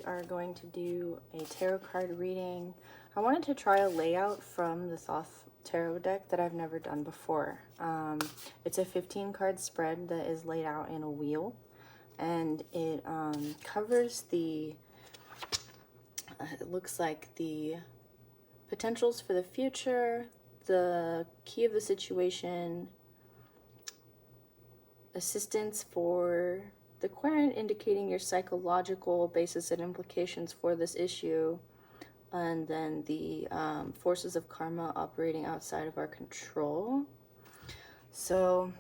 are going to do a tarot card reading. I wanted to try a layout from the Thoth tarot deck that I've never done before. It's a 15 card spread that is laid out in a wheel, and it covers the, it looks like the potentials for the future, the key of the situation, assistance for the querent, indicating your psychological basis and implications for this issue, and then the forces of karma operating outside of our control. So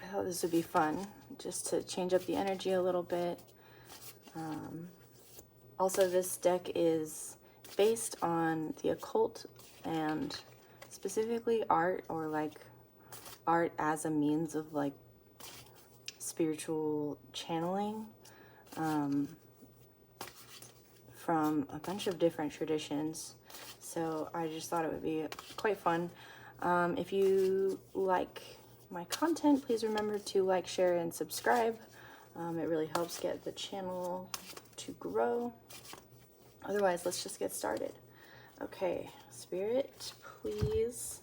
I thought this would be fun, just to change up the energy a little bit. Also, this deck is based on the occult and specifically art, or like art as a means of like spiritual channeling, from a bunch of different traditions. So I just thought it would be quite fun. If you like my content, please remember to like, share, and subscribe. It really helps get the channel to grow. Otherwise, let's just get started. Okay, Spirit, please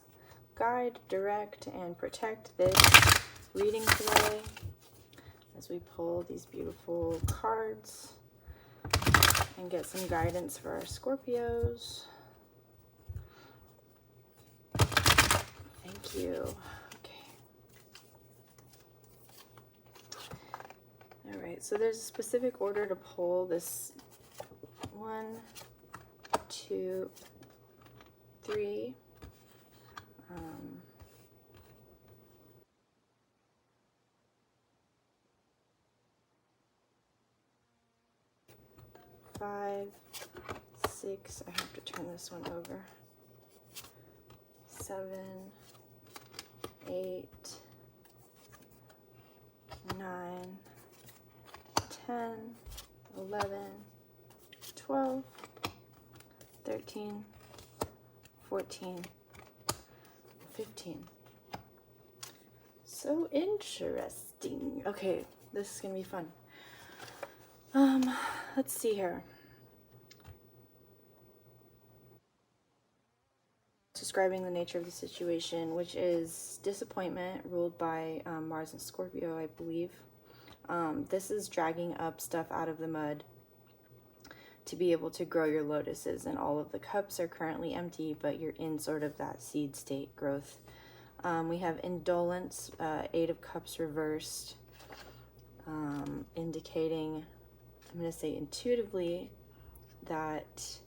guide, direct, and protect this reading today as we pull these beautiful cards and get some guidance for our Scorpios. Thank you. Okay. All right, so there's a specific order to pull this. 1, 2, 3. 5, 6. I have to turn this one over. 7, 8, 9, 10, 11, 12, 13, 14, 15. So interesting. Okay, this is gonna be fun. Let's see here. Describing the nature of the situation, which is disappointment, ruled by Mars and Scorpio, I believe. This is dragging up stuff out of the mud to be able to grow your lotuses, and all of the cups are currently empty, but you're in sort of that seed state growth. We have indolence, 8 of Cups reversed, indicating, I'm going to say intuitively, that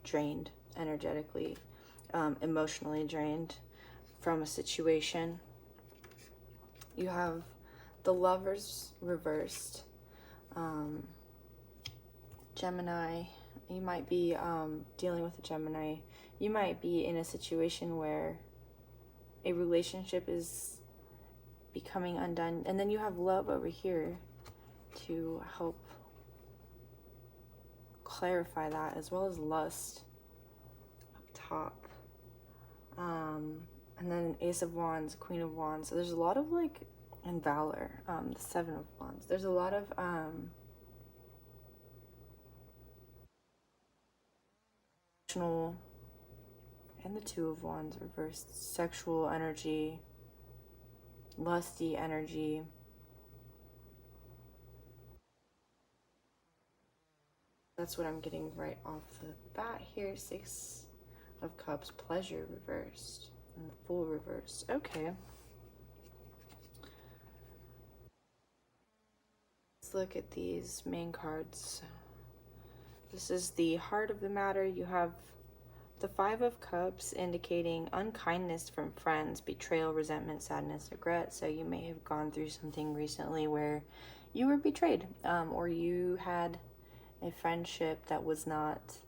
drained energetically, emotionally drained from a situation. You have the Lovers reversed, Gemini. You might be dealing with a Gemini. You might be in a situation where a relationship is becoming undone, and then you have Love over here to help clarify that, as well as Lust up top, and then Ace of Wands, Queen of Wands. So there's a lot of like, and Valor, the 7 of Wands. There's a lot of emotional, and the 2 of Wands reversed, sexual energy, lusty energy. That's what I'm getting right off the bat here. 6 of Cups, pleasure reversed, and the Fool reversed. Okay. Let's look at these main cards. This is the heart of the matter. You have the 5 of Cups, indicating unkindness from friends, betrayal, resentment, sadness, regret. So you may have gone through something recently where you were betrayed, or you had a friendship that was not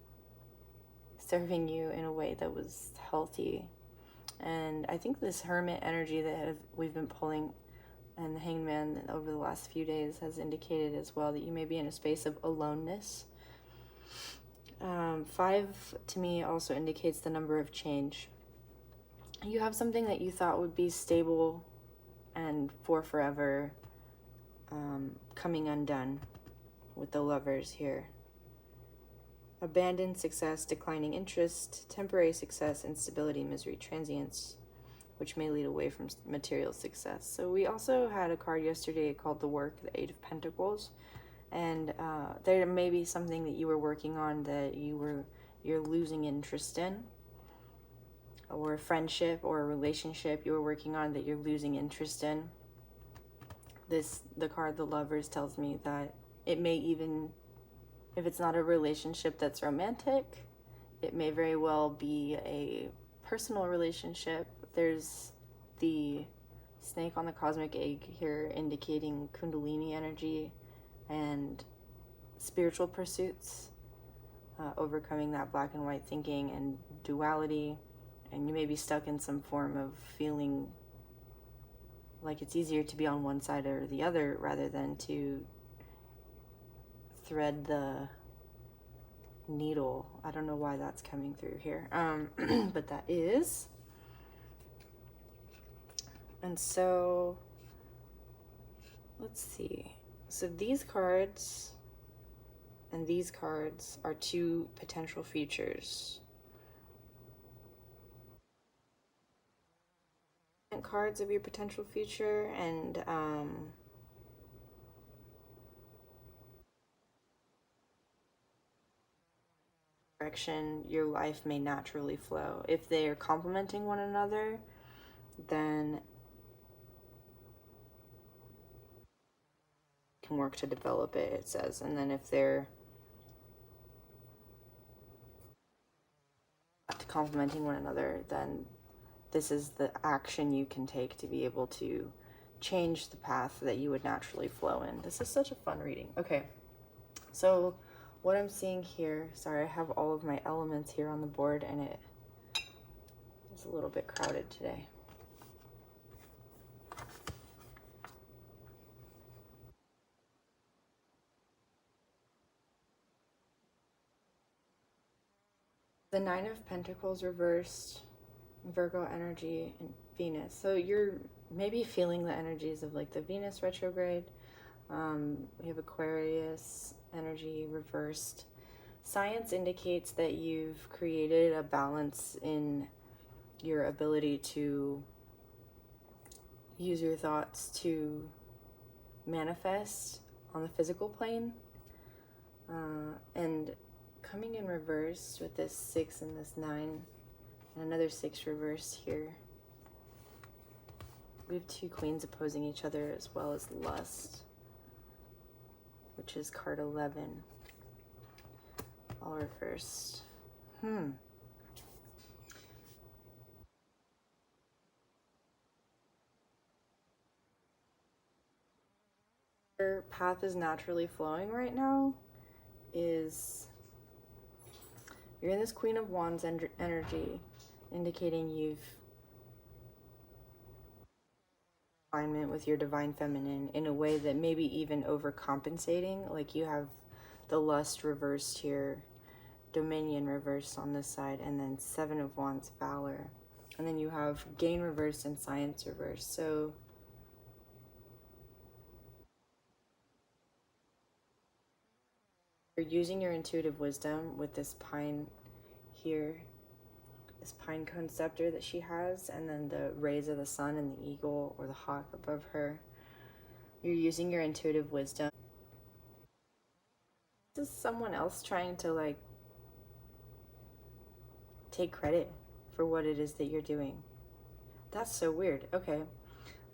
serving you in a way that was healthy. And I think this Hermit energy that we've been pulling, and the Hangman over the last few days, has indicated as well that you may be in a space of aloneness. 5 to me also indicates the number of change. you have something that you thought would be stable and for forever coming undone with the Lovers here. Abandoned, success, declining interest, temporary success, instability, misery, transience, which may lead away from material success. So we also had a card yesterday called the Work, the Eight of Pentacles, and there may be something that you were working on that you're losing interest in, or a friendship or a relationship you were working on that you're losing interest in. The card, the Lovers, tells me that it may even, if it's not a relationship that's romantic, it may very well be a personal relationship. There's the snake on the cosmic egg here indicating Kundalini energy and spiritual pursuits, overcoming that black and white thinking and duality. And you may be stuck in some form of feeling like it's easier to be on one side or the other rather than to thread the needle. I don't know why that's coming through here, but that is. And so let's see. So these cards and these cards are two potential futures. Cards of your potential future, and direction your life may naturally flow. If they are complementing one another, then you can work to develop it, it says. And then if they're complementing one another, then this is the action you can take to be able to change the path that you would naturally flow in. This is such a fun reading. Okay, so what I'm seeing here, sorry, I have all of my elements here on the board and it is a little bit crowded today. The Nine of Pentacles reversed, Virgo energy, and Venus. So you're maybe feeling the energies of like the Venus retrograde. We have Aquarius energy reversed. Science indicates that you've created a balance in your ability to use your thoughts to manifest on the physical plane. And coming in reverse with this 6 and this 9, and another 6 reversed here. We have two queens opposing each other, as well as lust, which is card 11. All reversed. Your path is naturally flowing right now is you're in this Queen of Wands energy, indicating you've alignment with your divine feminine in a way that maybe even overcompensating. Like you have the lust reversed here, dominion reversed on this side, and then 7 of Wands, valor. And then you have gain reversed and science reversed. So you're using your intuitive wisdom with this pine here, this pine cone scepter that she has, and then the rays of the sun and the eagle or the hawk above her. You're using your intuitive wisdom. This is someone else trying to like take credit for what it is that you're doing. That's so weird. Okay,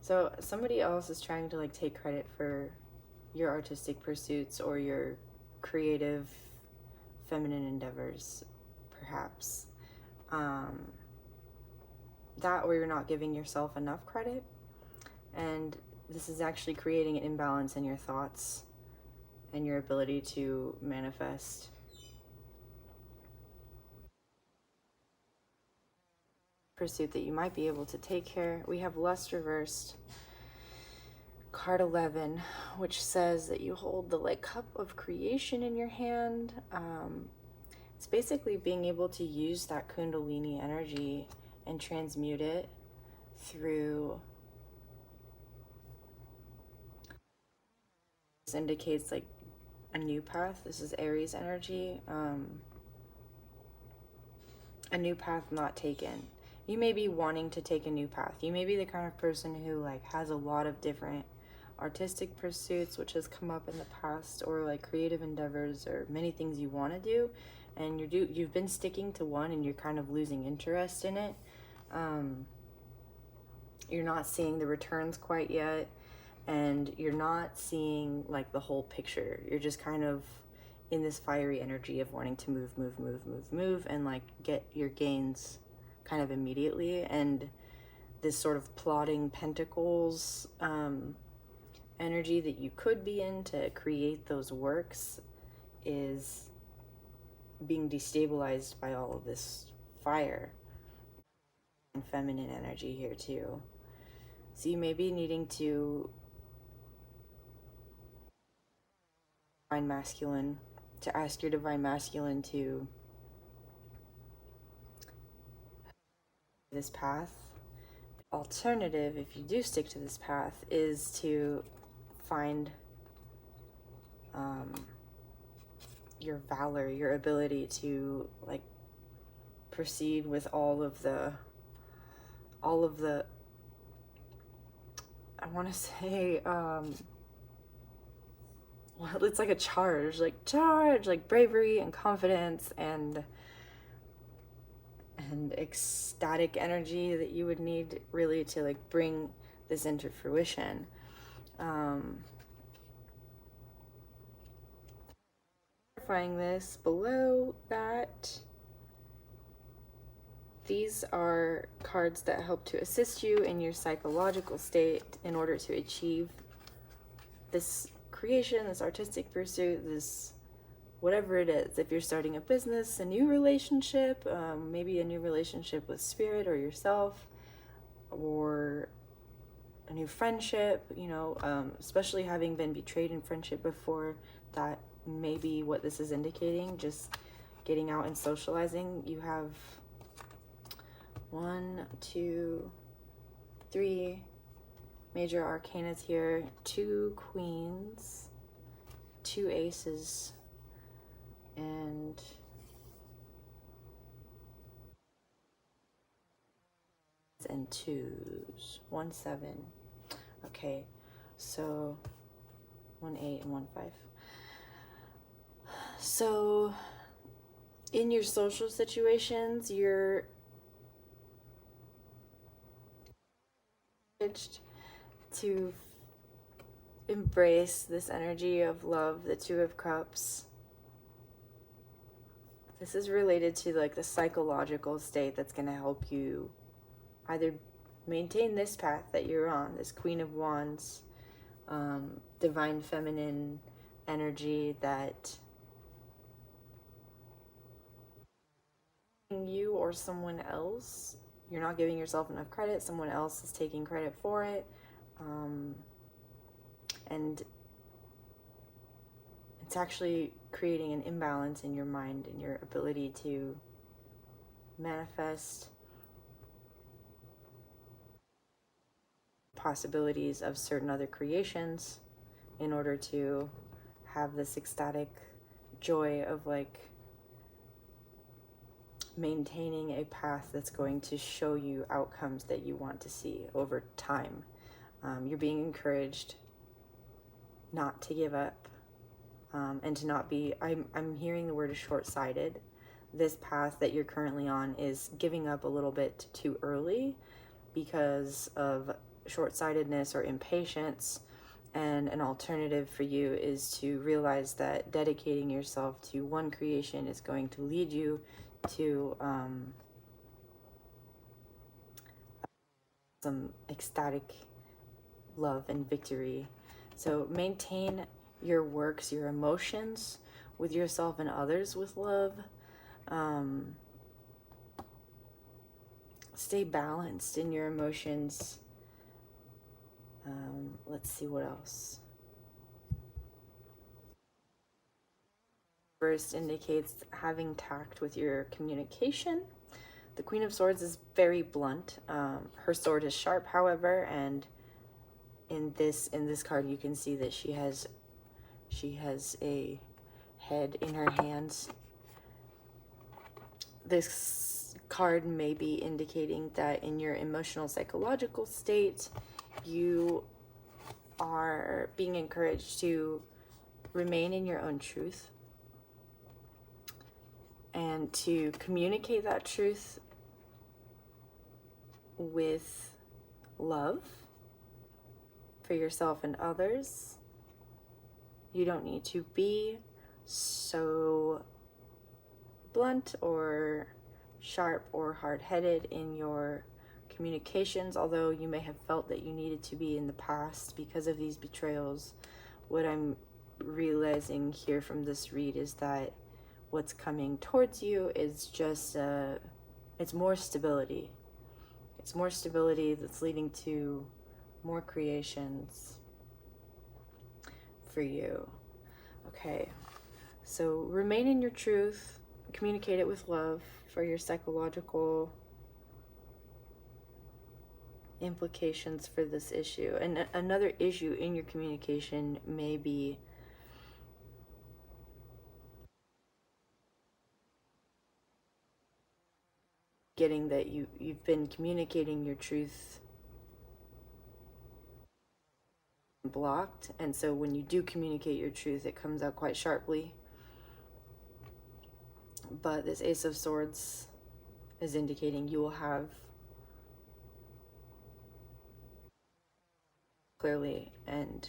so somebody else is trying to like take credit for your artistic pursuits or your creative feminine endeavors, perhaps. That, or you're not giving yourself enough credit, and this is actually creating an imbalance in your thoughts and your ability to manifest. Pursuit that you might be able to take here. We have lust reversed, card 11, which says that you hold the like cup of creation in your hand. It's basically being able to use that Kundalini energy and transmute it through. This indicates like a new path. This is Aries energy. A new path not taken. You may be wanting to take a new path. You may be the kind of person who like has a lot of different artistic pursuits, which has come up in the past, or like creative endeavors, or many things you want to do, and you've been sticking to one and you're kind of losing interest in it. You're not seeing the returns quite yet, and you're not seeing like the whole picture. You're just kind of in this fiery energy of wanting to move and like get your gains kind of immediately. And this sort of plotting pentacles energy that you could be in to create those works is being destabilized by all of this fire and feminine energy here too. So you may be needing to divine masculine, to ask your divine masculine to this path. Alternative, if you do stick to this path, is to find your valor, your ability to like proceed with all of the I want to say well, it's like a charge, like bravery and confidence and ecstatic energy that you would need really to like bring this into fruition. Clarifying this below that these are cards that help to assist you in your psychological state in order to achieve this creation, this artistic pursuit, this whatever it is. If you're starting a business, a new relationship, maybe a new relationship with spirit or yourself, or a new friendship, you know, especially having been betrayed in friendship before, that may be what this is indicating. Just getting out and socializing. You have 1, 2, 3 major arcanas here, 2 queens, 2 aces, and twos, 1, 7. Okay, so 1, 8 and 1, 5. So in your social situations, you're encouraged to embrace this energy of love, the 2 of Cups. This is related to like the psychological state that's going to help you either maintain this path that you're on, this Queen of Wands, divine feminine energy that you or someone else, you're not giving yourself enough credit, someone else is taking credit for it, and it's actually creating an imbalance in your mind and your ability to manifest possibilities of certain other creations in order to have this ecstatic joy of like maintaining a path that's going to show you outcomes that you want to see over time. You're being encouraged not to give up, and to not be, I'm hearing the word is short-sighted. This path that you're currently on is giving up a little bit too early because of short-sightedness or impatience. And an alternative for you is to realize that dedicating yourself to one creation is going to lead you to some ecstatic love and victory. So maintain your works, your emotions with yourself and others with love. Stay balanced in your emotions. Let's see what else. First indicates having tact with your communication. The Queen of Swords is very blunt. Her sword is sharp, however, and in this card you can see that she has a head in her hands. This card may be indicating that in your emotional psychological state, you are being encouraged to remain in your own truth and to communicate that truth with love for yourself and others. You don't need to be so blunt or sharp or hard-headed in your communications, although you may have felt that you needed to be in the past because of these betrayals. What I'm realizing here from this read is that what's coming towards you is just it's more stability. It's more stability that's leading to more creations for you. Okay, so remain in your truth, communicate it with love for your psychological implications for this issue. And another issue in your communication may be getting that you've been communicating your truth blocked, and so when you do communicate your truth, it comes out quite sharply. But this Ace of Swords is indicating you will have clearly and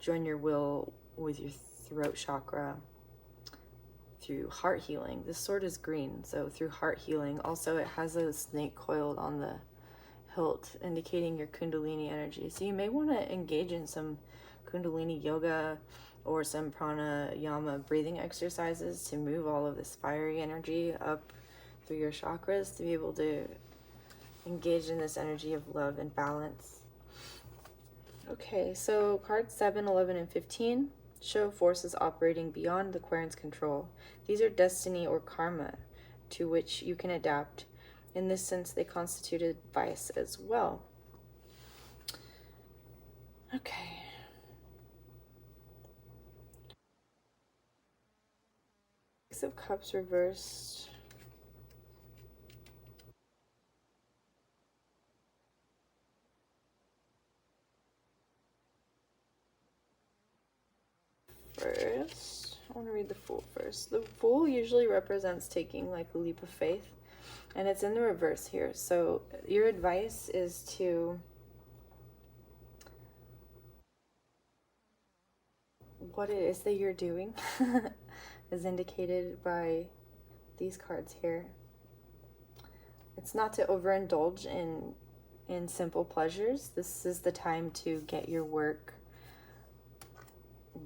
join your will with your throat chakra through heart healing. This sword is green, so through heart healing. Also, it has a snake coiled on the hilt, indicating your Kundalini energy. So you may want to engage in some Kundalini yoga or some pranayama breathing exercises to move all of this fiery energy up through your chakras to be able to engage in this energy of love and balance. Okay, so cards 7, 11, and 15 show forces operating beyond the Querent's control. These are destiny or karma to which you can adapt. In this sense, they constitute advice as well. Okay. Six of Cups reversed. First, I want to read the Fool first. The Fool usually represents taking like a leap of faith, and it's in the reverse here. So your advice is to what it is that you're doing is indicated by these cards here. It's not to overindulge in simple pleasures. This is the time to get your work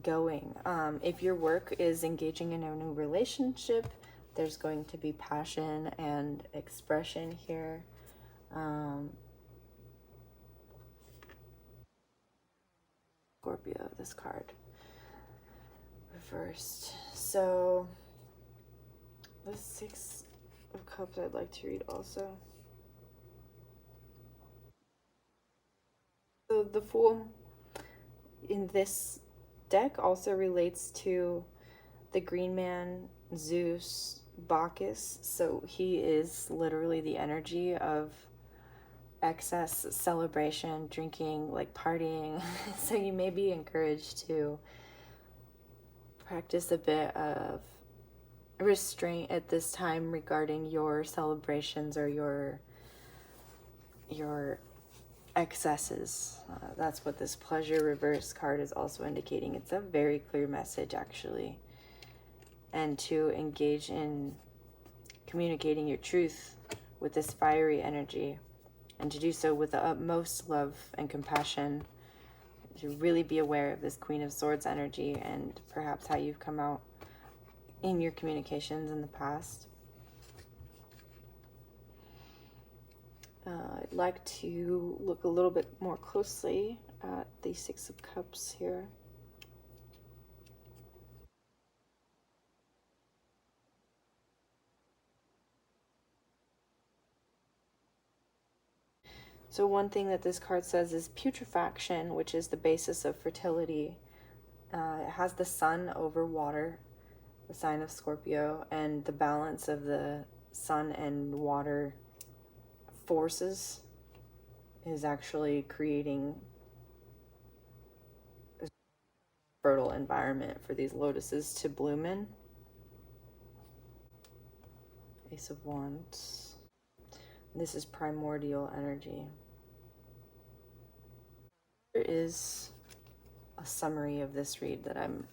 going. If your work is engaging in a new relationship, there's going to be passion and expression here. Scorpio, this card reversed. So the Six of Cups I'd like to read also. So the Fool in this deck also relates to the Green Man, Zeus, Bacchus. So he is literally the energy of excess celebration, drinking, like partying. So you may be encouraged to practice a bit of restraint at this time regarding your celebrations or your excesses. That's what this Pleasure reverse card is also indicating. It's a very clear message, actually. And to engage in communicating your truth with this fiery energy, and to do so with the utmost love and compassion, to really be aware of this Queen of Swords energy and perhaps how you've come out in your communications in the past. I'd like to look a little bit more closely at the Six of Cups here. So one thing that this card says is putrefaction, which is the basis of fertility. It has the sun over water, the sign of Scorpio, and the balance of the sun and water forces is actually creating a fertile environment for these lotuses to bloom in. Ace of Wands. This is primordial energy. There is a summary of this read that I'm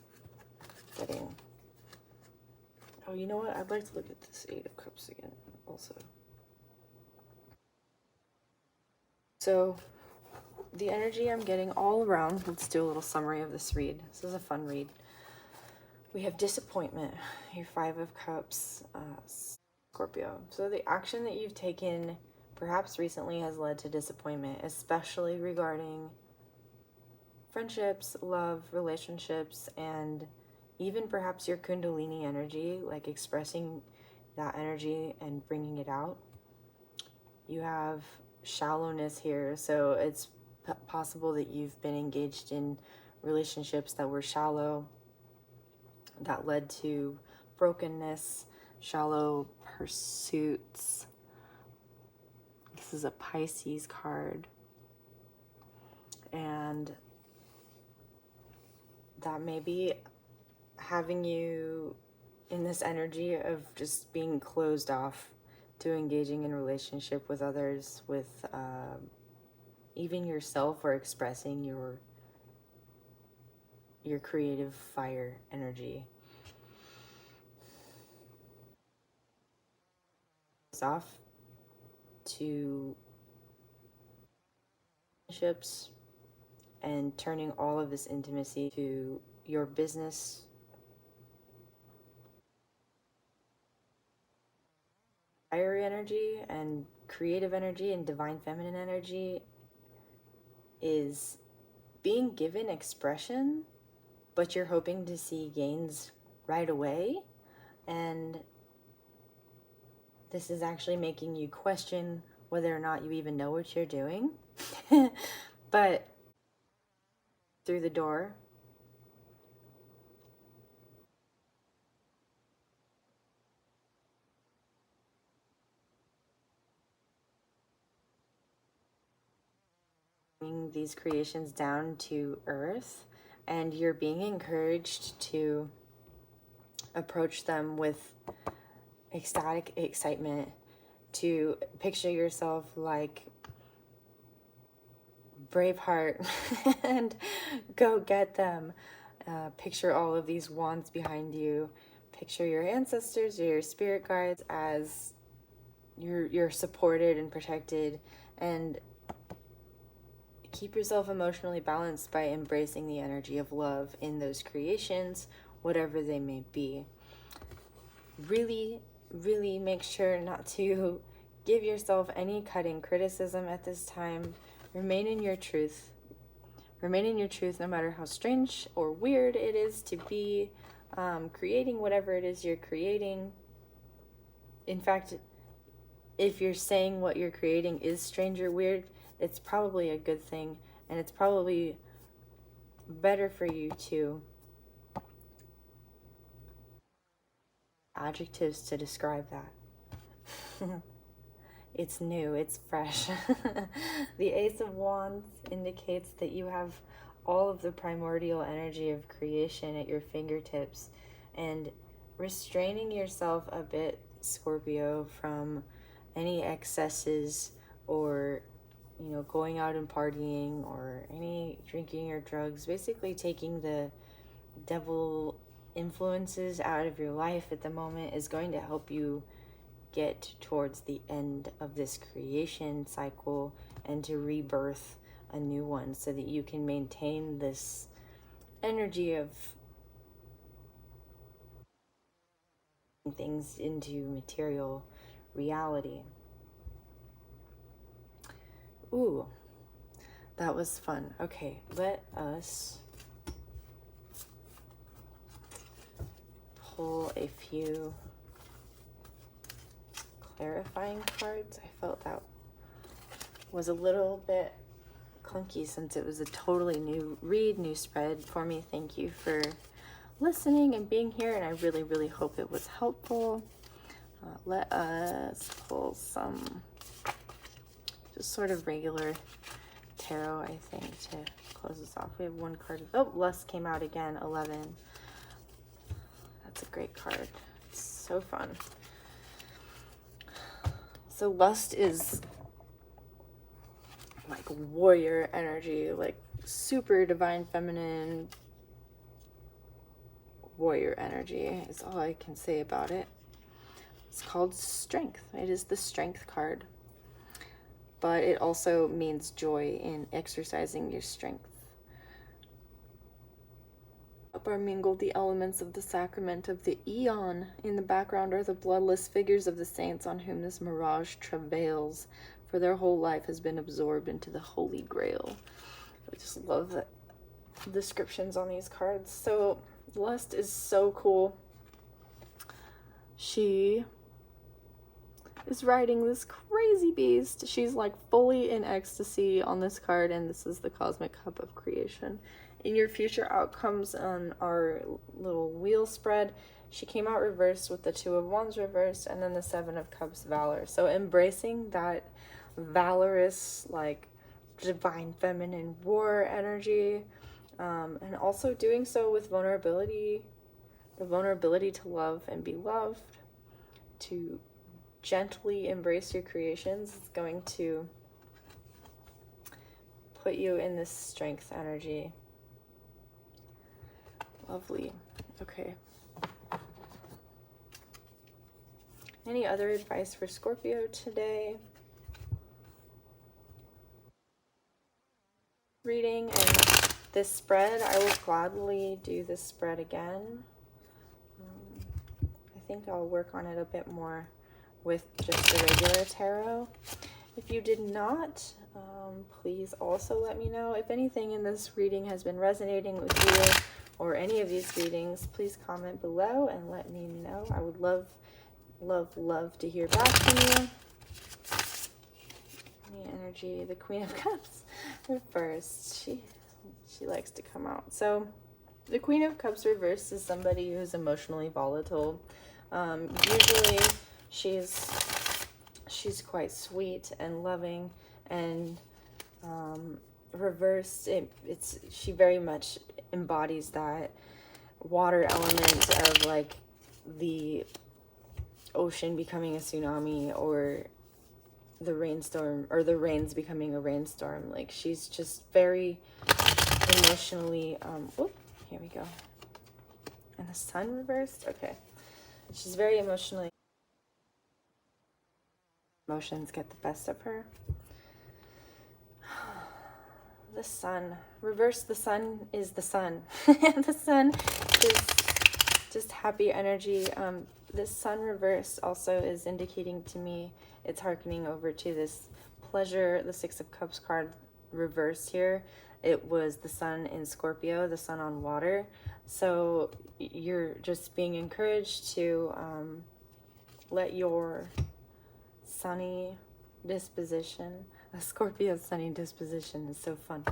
getting. Oh, you know what? I'd like to look at this Eight of Cups again also. So the energy I'm getting all around, let's do a little summary of this read. This is a fun read. We have disappointment, your Five of Cups, Scorpio. So the action that you've taken perhaps recently has led to disappointment, especially regarding friendships, love, relationships, and even perhaps your Kundalini energy, like expressing that energy and bringing it out. You have shallowness here, so it's possible that you've been engaged in relationships that were shallow, that led to brokenness, shallow pursuits. This is a Pisces card, and that may be having you in this energy of just being closed off to engaging in relationship with others, with even yourself, or expressing your creative fire energy. Off to relationships and turning all of this intimacy to your business, fire energy and creative energy and divine feminine energy is being given expression, but you're hoping to see gains right away, and this is actually making you question whether or not you even know what you're doing. But through the door, bringing these creations down to earth, and you're being encouraged to approach them with ecstatic excitement, to picture yourself like Braveheart and go get them. Picture all of these wands behind you. Picture your ancestors or your spirit guides as you're supported and protected, and keep yourself emotionally balanced by embracing the energy of love in those creations, whatever they may be. Really, really make sure not to give yourself any cutting criticism at this time. Remain in your truth. Remain in your truth no matter how strange or weird it is to be creating whatever it is you're creating. In fact, if you're saying what you're creating is strange or weird, it's probably a good thing, and it's probably better for you to adjectives to describe that. It's new, it's fresh. The Ace of Wands indicates that you have all of the primordial energy of creation at your fingertips, and restraining yourself a bit, Scorpio, from any excesses, or going out and partying, or any drinking or drugs. Basically taking the devil influences out of your life at the moment is going to help you get towards the end of this creation cycle and to rebirth a new one, so that you can maintain this energy of things into material reality. Ooh, that was fun. Okay, let us pull a few clarifying cards. I felt that was a little bit clunky since it was a totally new read, new spread for me. Thank you for listening and being here, and I really, really hope it was helpful. Let us pull some just sort of regular tarot, I think, to close this off. We have one card. Oh, Lust came out again, 11. That's a great card. It's so fun. So Lust is like warrior energy, like super divine feminine warrior energy is all I can say about it. It's called Strength. It is the Strength card. But it also means joy in exercising your strength. Up are mingled the elements of the sacrament of the Eon. In the background are the bloodless figures of the saints on whom this mirage travails, for their whole life has been absorbed into the Holy Grail. I just love the descriptions on these cards. So Lust is so cool. She is riding this crazy beast. She's like fully in ecstasy on this card, and this is the Cosmic Cup of Creation. In your future outcomes on our little wheel spread, she came out reversed with the Two of Wands reversed, and then the Seven of Cups Valor. So embracing that valorous, like divine feminine war energy, and also doing so with vulnerability, the vulnerability to love and be loved, to gently embrace your creations is going to put you in this strength energy. Lovely. Okay. Any other advice for Scorpio today? Reading and this spread, I will gladly do this spread again. I think I'll work on it a bit more with just the regular tarot. If you did not, please also let me know. If anything in this reading has been resonating with you or any of these readings, please comment below and let me know. I would love, love, love to hear back from you. Any energy, the Queen of Cups reversed. She likes to come out. So the Queen of Cups reversed is somebody who's emotionally volatile. Usually she's quite sweet and loving, and reversed, she very much embodies that water element of like the ocean becoming a tsunami, or the rainstorm, or the rains becoming a rainstorm. Like she's just very emotionally here we go. And the Sun reversed. Okay. She's very emotionally, emotions get the best of her. The Sun reverse. The Sun is the sun. The Sun is just happy energy. This Sun reverse also is indicating to me, it's hearkening over to this pleasure, the Six of Cups card reversed here. It was the Sun in Scorpio, the Sun on water. So you're just being encouraged to let your sunny disposition, a Scorpio sunny disposition is so fun.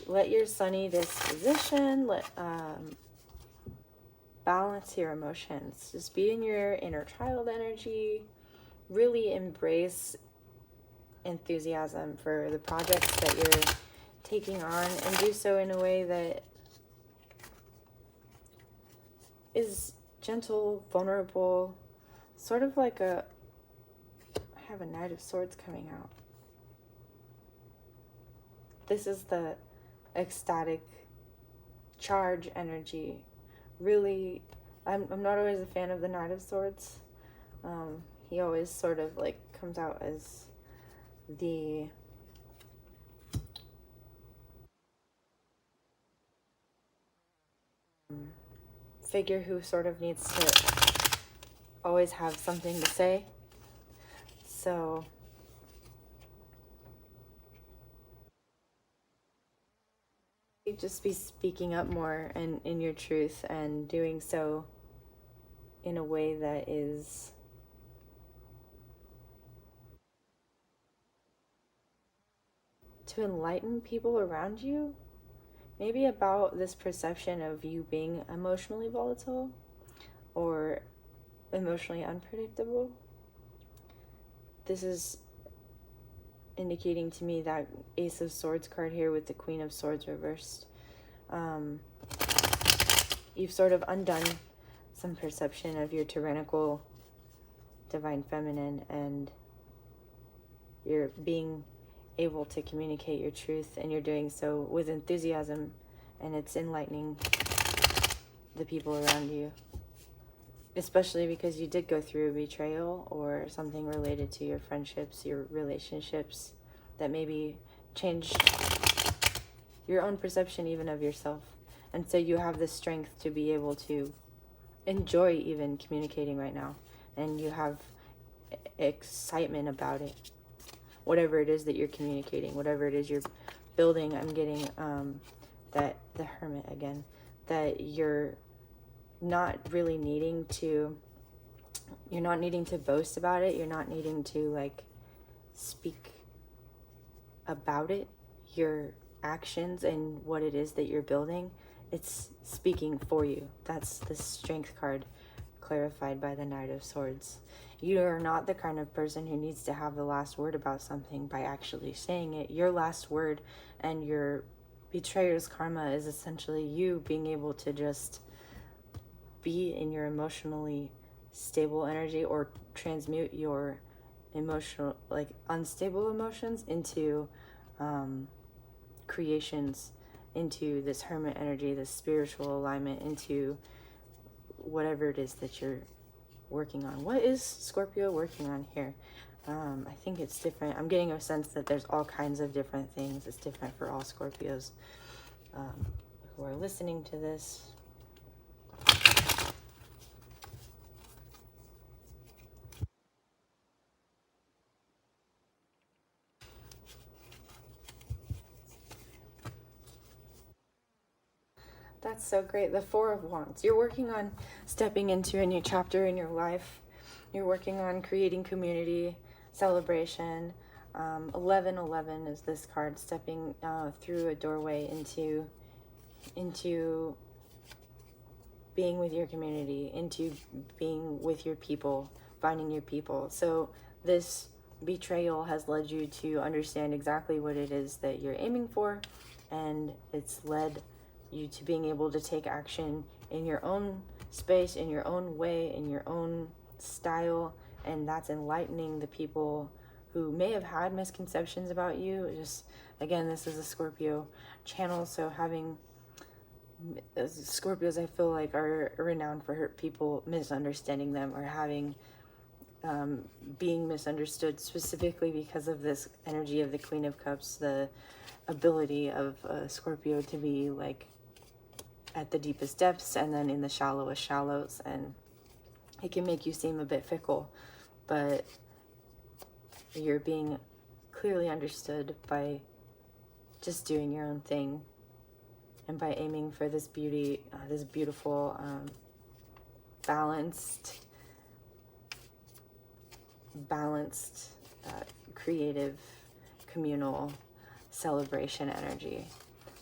Let your sunny disposition, balance your emotions. Just be in your inner child energy. Really embrace enthusiasm for the projects that you're taking on, and do so in a way that is gentle, vulnerable, sort of like I have a Knight of Swords coming out. This is the ecstatic charge energy. Really, I'm not always a fan of the Knight of Swords. He always sort of like comes out as the figure who sort of needs to always have something to say. So just be speaking up more and in your truth, and doing so in a way that is to enlighten people around you, maybe about this perception of you being emotionally volatile or emotionally unpredictable. This is indicating to me that Ace of Swords card here with the Queen of Swords reversed. You've sort of undone some perception of your tyrannical divine feminine, and you're being able to communicate your truth, and you're doing so with enthusiasm, and it's enlightening the people around you, especially because you did go through a betrayal or something related to your friendships, your relationships, that maybe changed your own perception even of yourself. And so you have the strength to be able to enjoy even communicating right now, and you have excitement about it. Whatever it is that you're communicating, whatever it is you're building, I'm getting that the Hermit again, that you're not really needing to, you're not needing to boast about it. You're not needing to like speak about it. Your actions and what it is that you're building, it's speaking for you. That's the Strength card clarified by the Knight of Swords. You are not the kind of person who needs to have the last word about something by actually saying it. Your last word and your betrayer's karma is essentially you being able to just be in your emotionally stable energy, or transmute your emotional, like unstable emotions into creations, into this Hermit energy, this spiritual alignment, into whatever it is that you're working on. What is Scorpio working on here? I think it's different. I'm getting a sense that there's all kinds of different things. It's different for all Scorpios who are listening to this. That's so great. The Four of Wands. You're working on stepping into a new chapter in your life. You're working on creating community, celebration. 1111 is this card, stepping through a doorway into being with your community, into being with your people, finding your people. So this betrayal has led you to understand exactly what it is that you're aiming for, and it's led you to being able to take action in your own space, in your own way, in your own style, and that's enlightening the people who may have had misconceptions about you. Just, again, this is a Scorpio channel, so having Scorpios, I feel like, are renowned for people misunderstanding them, or having being misunderstood, specifically because of this energy of the Queen of Cups, the ability of Scorpio to be like at the deepest depths and then in the shallowest shallows, and it can make you seem a bit fickle, but you're being clearly understood by just doing your own thing, and by aiming for this beauty, this beautiful, balanced, creative, communal celebration energy.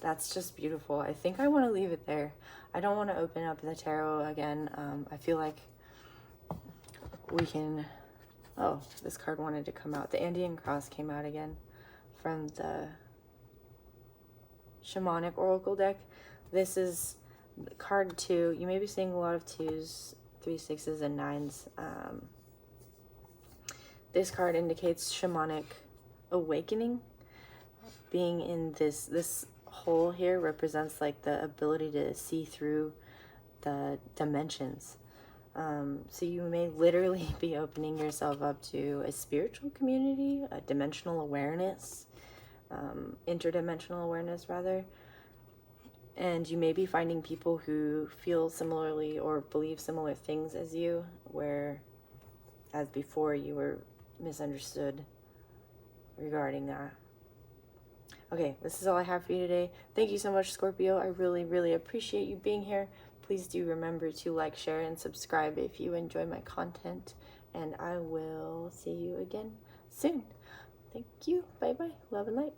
That's just beautiful. I think I want to leave it there. I don't want to open up the tarot again. I feel like we can... Oh, this card wanted to come out. The Andean Cross came out again from the Shamanic Oracle deck. This is card 2. You may be seeing a lot of 2s, 3, 6s, and 9s. This card indicates shamanic awakening. Being in this hole here represents like the ability to see through the dimensions. So you may literally be opening yourself up to a spiritual community, a dimensional awareness, interdimensional awareness rather. And you may be finding people who feel similarly or believe similar things as you, where as before you were misunderstood regarding that. Okay, this is all I have for you today. Thank you so much, Scorpio. I really, really appreciate you being here. Please do remember to like, share, and subscribe if you enjoy my content. And I will see you again soon. Thank you. Bye-bye. Love and light.